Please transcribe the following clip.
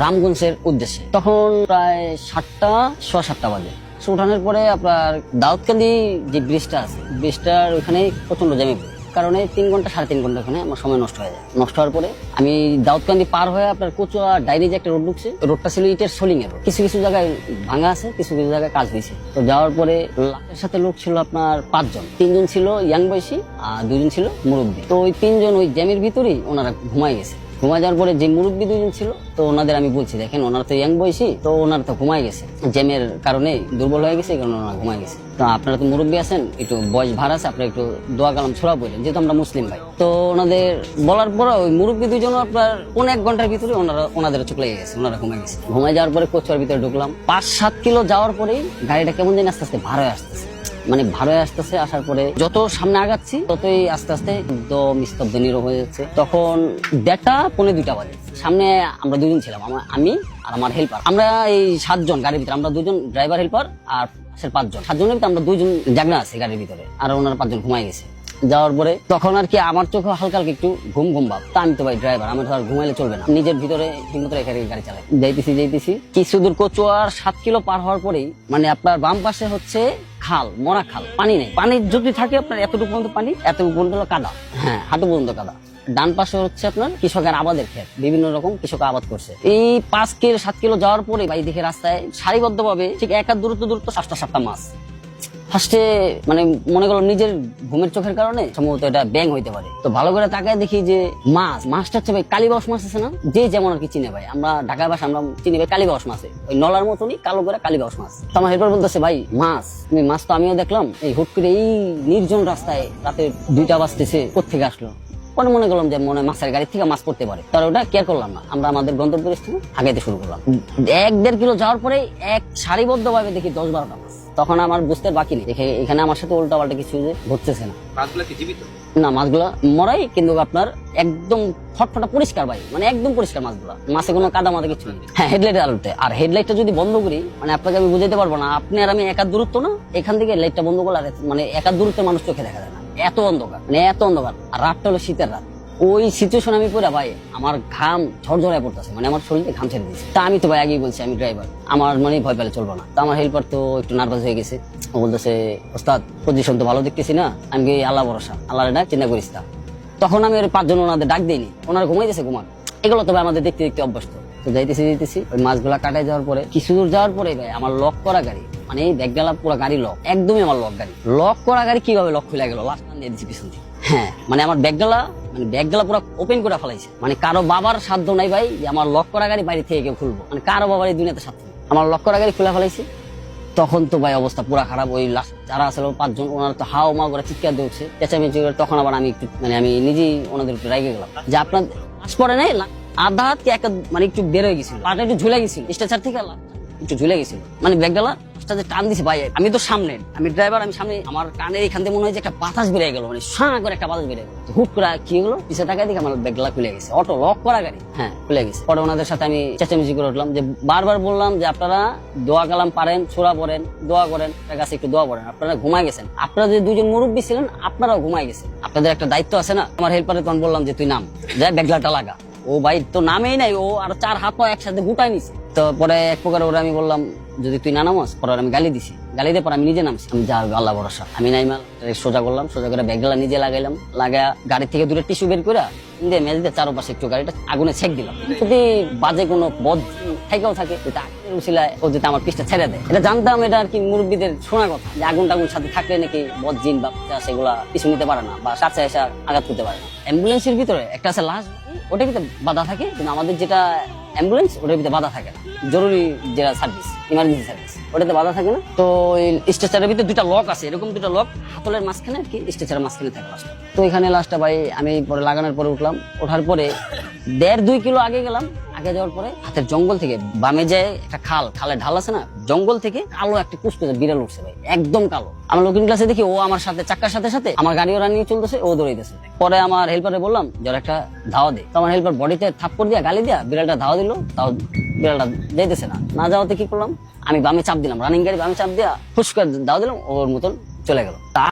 রামগঞ্জের উদ্দেশ্যে। তখন প্রায় 7টা বাজে। উঠানোর পরে আপনার দাউদকান্দি যে ব্রিজটা আছে, ব্রিজটার ওখানে প্রচন্ড জ্যামে পড়ে, কারণে 3 ঘন্টা 3.5 ঘন্টা ওখানে আমার সময় নষ্ট হয়ে যায়। নষ্ট হওয়ার পরে আমি দাউদকান্দি পার হয়ে আপনার কচুয়া ডাইরি যে একটা রোড ঢুকছে, রোডটা ছিল ইটের সোলিং এর রোড। কিছু কিছু জায়গায় ভাঙা আছে, কিছু কিছু জায়গায় কাজ হয়েছে। তো যাওয়ার পরে লাশের সাথে লোক ছিল আপনার 5 জন। 3 জন ছিল ইয়াং বয়সী আর 2 জন ছিল মুরব্বী। তো ওই 3 জন ওই জ্যামের ভিতরেই ওনারা ঘুমাই গেছে। ঘুমায় যাওয়ার পরে যে মুরব্বী 2 জন ছিল, তো ওনাদের আমি বলছি, দেখেন ওনারা তো ইয়াং বয়সী, তো ওনারা তো ঘুমাই গেছে, জ্যামের কারণে দুর্বল হয়ে গেছে, এই কারণে ওনারা ঘুমাই গেছে। তো আপনারা তো মুরব্বী আছেন, একটু বয়স ভার আছে, আপনারা একটু দোয়া কালাম ছোড়া বললেন, যেহেতু আমরা মুসলিম ভাই। তো ওনাদের বলার পরে ওই মুরব্বী 2 জন আপনার 1.5 ঘন্টার ভিতরে ওনাদের চোখ লেগে গেছে, ওনারা ঘুমাই গেছে। ঘুমাই যাওয়ার পরে কচুয়ার ভিতরে ঢুকলাম। 5-7 কিলো যাওয়ার পরেই গাড়িটা কেমন যেন আস্তে আস্তে ভার হয়ে আসতেছে, মানে ভার হয়ে আসতেছে। আসার পরে যত সামনে আগাচ্ছি ততই আস্তে আস্তে একদম স্তব্ধ নীরব হয়ে যাচ্ছে। তখন 1:30-2:30 বাজে। সামনে আমরা 2 জন ছিলাম, আমি আর আমার হেল্পার। আমরা এই 7 জন গাড়ির ভিতরে, আমরা 2 জন ড্রাইভার হেল্পার আর 5 জন। 7 জনের ভিতরে আমরা 2 জন জাগনা আছি গাড়ির ভিতরে, আর ওনারা 5 জন ঘুমাই গেছে। যাওয়ার পরে তখন আর কি আমার চোখে হালকা হালকা একটু ঘুম ভাব। তা আমি তো ভাই ড্রাইভার, আমার তো আর ঘুমাইলে চলবে না, নিজের ভিতরে হিম্মত রেখে গাড়ি চালাই। যাইতেছি কিছু দূর, কচুয়ার 7 কিলো পার হওয়ার পরেই মানে আপনার বাম পাশে হচ্ছে খাল, মরা খাল, পানি নেই। পানি যদি থাকে আপনার এতটুকু পর্যন্ত পানি, এতটুকু পর্যন্ত কাদা, হ্যাঁ হাঁটু পর্যন্ত কাদা। ডান পাশে হচ্ছে আপনার কৃষকের আবাদের ক্ষেত, বিভিন্ন রকম কৃষক আবাদ করছে। এই 5-7 কিলো যাওয়ার পরে ভাই দেখে রাস্তায় সারিবদ্ধ ভাবে ঠিক এক দূরত্ব 6টা-7টা মাছ। ফার্স্টে মানে মনে করলাম নিজের ঘুমের চোখের কারণে সম্ভবত এটা ব্যাং হইতে পারে। তো ভালো করে তাকায় দেখি যে মাছটা হচ্ছে ভাই কালীবাউস মাছ আছে না, যে যেমন আর কি চিনে ভাই, আমরা ঢাকায় বাসা আমরা চিনি ভাই কালীবাউস মাছ, ওই নলার মতনই কালো করে কালীবাউস মাছ। তো আমার হেল্পার বলতেছে ভাই মাছ তো আমিও দেখলাম, এই হুট করে এই নির্জন রাস্তায় রাতে 2টা বাজতেছে, কোত্থেকে আসলো। পরে মনে করলাম যে মনে মাছের গাড়ি থেকে মাছ পড়তে পারে, তার ওটা কেয়ার করলাম না। আমরা আমাদের গন্তব্যস্থলে আগাইতে শুরু করলাম। 1-1.5 কিলো যাওয়ার পরে এক সারিবদ্ধ ভাবে দেখি 10-12টা মাছ। তখন আমার বুঝতে বাকি নেই, দেখে এখানে আমার সাথে উল্টা পাল্টা কিছু যে ঘটতেছে না। মাছগুলা কি জীবিত? না, মাছগুলা মরাই, কিন্তু আপনার একদম ফটফটা পরিষ্কার ভাই, মানে একদম পরিষ্কার মাছগুলা, মাছে কোনো কাদা মাথা কিছু নেই। হ্যাঁ, হেডলাইটের আলোতে। আর হেডলাইটটা যদি বন্ধ করি, মানে আপনাকে আমি বুঝাইতে পারবো না, আপনি আর আমি একার দূরত্ব না, এখান থেকে লাইটটা বন্ধ করলে মানে একার দূরত্বের মানুষ চোখে দেখা যায় না, এত অন্ধকার, মানে এত অন্ধকার। আর রাতটা হলো শীতের রাত। ওই সিচুয়েশন আমি পড়ে ভাই আমার ঘাম ঝরঝরায় পড়তেছে, মানে আমার শরীরে ঘাম ছেড়ে দিয়েছে। তা আমি তো ভাই আগেই বলছি আমি ড্রাইভার, আমার মানে ভয় পেলে চলবো না। তো আমার হেল্পার তো একটু নার্ভাস হয়ে গেছে, ও বলতেছে ওস্তাদ পজিশন তো ভালো দেখতেছি না। আমি কি আল্লাহ ভরসা, আল্লাহর ডাক, চিন্তা করিস না। তখন আমি ওই 5 জন ওনাদের ডাক দিইনি, ওনারা ঘুমাইতেছে, এগুলো তো ভাই আমাদের দেখতে দেখতে অভ্যস্ত। তো যাইতেছি ওই মাছগুলা কাটাই যাওয়ার পরে কিছু দূর যাওয়ার পরে ভাই আমার লক করা গাড়ি, মানে এই ব্যাগডালা পুরো গাড়ি লক, একদমই আমার লক করা গাড়ি কিভাবে লক খুলে গেল, লাস্ট টান দিয়ে দিচ্ছি পিছন থেকে। হ্যাঁ, মানে আমার ব্যাগডালা পুরো ওপেন করে ফেলাইছে। মানে কারো বাবার সাধ্য নাই ভাই যে আমার লক করা গাড়ি বাইরে থেকে কেউ খুলবো, মানে কারো বাবার এই দুনিয়াতে সাধ্য নেই। আমার লক করা গাড়ি খুলে ফেলাইছে। তখন তো ভাই অবস্থা পুরা খারাপ। ওই লাস্ট যারা আসলে 5 জন, ওনারা তো হাও মা করে চিৎকার দিচ্ছে, চেঁচামেচি করে। তখন আবার আমি একটু মানে আমি নিজেই ওনাদের একটু রেগে গেলাম যে আপনার পাস পরে নাই, আধা হাত কি একটা মানে একটু বের হয়ে গেছিল, পাটা একটু ঝুলে গেছিল, স্ট্রেচার থেকে একটু ঝুলে গেছিল, মানে ব্যাগডালা যে টান দিছি ভাই। আমি তো সামনে, আমি ড্রাইভার, আমি সামনে, আমার কানের এখান থেকে মনে হয় যে একটা বাতাস বেরিয়ে গেল, মানে সাঁ করে একটা বাতাস বেরিয়ে গেল। হুট করে কি হলো, পিছিয়ে তাকায় দেখি আমার ব্যাগডালা খুলে গেছে, অটো লক করা গাড়ি, হ্যাঁ খুলে গেছে। পরে ওনাদের সাথে আমি চেঁচামেচি করে উঠলাম যে বারবার বললাম যে আপনারা দোয়া কালাম পারেন, সূরা পড়েন, দোয়া করেন, তার কাছে একটু দোয়া পড়েন। আপনারা ঘুমায় গেছেন, আপনারা যে 2 জন মুরব্বী ছিলেন আপনারাও ঘুমায় গেছেন, আপনাদের একটা দায়িত্ব আছে না। আমার হেল্পারে তখন বললাম যে তুই নাম, যা ব্যাগডালাটা লাগা। ও ভাই তো নামেই নাই, ও আর 4 হাত পা একসাথে গুটাই নিছে। তো পরে এক প্রকার ওরা আমি বললাম যদি তুই না নামাস, পরে আমি গালি দিছি, গালি দিয়ে পরে আমি নিজে নামছি। আমি যা আল্লাহ ভরসা, আমি নাইমাল সোজা করলাম, সোজা করে ব্যাগডালা নিজে লাগাইলাম, লাগা গাড়ি থেকে 2টা টিস্যু বের করে দিয়ে মেজ দিয়ে চারপাশে একটু গাড়িটা আগুনে ছেক দিলাম। যদি বাজে কোনো বদ থেকেও থাকে, ও যদি আমার পিসটা ছেড়ে দেয়, এটা জানতাম, এটা আর কি মুরব্বীদের শোনা কথা যে আগুন সাথে থাকলে নাকি বদ জিন বা সেগুলা কিছু নিতে পারে না বা সাথে এসে আঘাত করতে পারে না। অ্যাম্বুলেন্সের ভিতরে একটা আছে লাশ, ওটা ভিতরে বাধা থাকে, কিন্তু আমাদের যেটা অ্যাম্বুলেন্স ওটার ভিতরে বাধা থাকে না, জরুরি যেটা সার্ভিস, ইমার্জেন্সি সার্ভিস, ওটাতে বাধা থাকে না। তো স্ট্রেচারের ভিতরে 2টা লক আছে, এরকম 2টা লক হাতলের মাঝখানে আর কি, স্ট্রেচারের মাঝখানে থাকে লাস্টটা। তো এখানে লাস্টটা ভাই আমি পরে লাগানোর পরে উঠলাম, ওঠার পরে 1.5-2 কিলো আগে গেলাম। আগে যাওয়ার পরে হাতের জঙ্গল থেকে বামে যায় একটা খালের ঢাল আছে না, জঙ্গল থেকে কালো একটা কুচকুচে বিড়াল উঠছে ভাই, একদম কালো। আমার লুকিং গ্লাসে দেখি ও আমার সাথে চাক্কার সাথে সাথে আমার গাড়ি ওরা নিয়ে চলতেছে, ও দৌড়াইতেছে। পরে আমার হেল্পারে বললাম যার একটা ধাওয়া দে। তো আমার হেল্পার বডিতে থাপ্পড় দিয়া গালি দিয়া বিড়ালটা ধাওয়া দিল, তাও বিড়ালটা যাইতেছে না যাওয়াতে কি করলাম, আমি বামে চাপ দিলাম, রানিং গাড়ি বামে চাপ দিয়া ফুস করে ধাওয়া দিলাম, ওর মতন চলে গেল।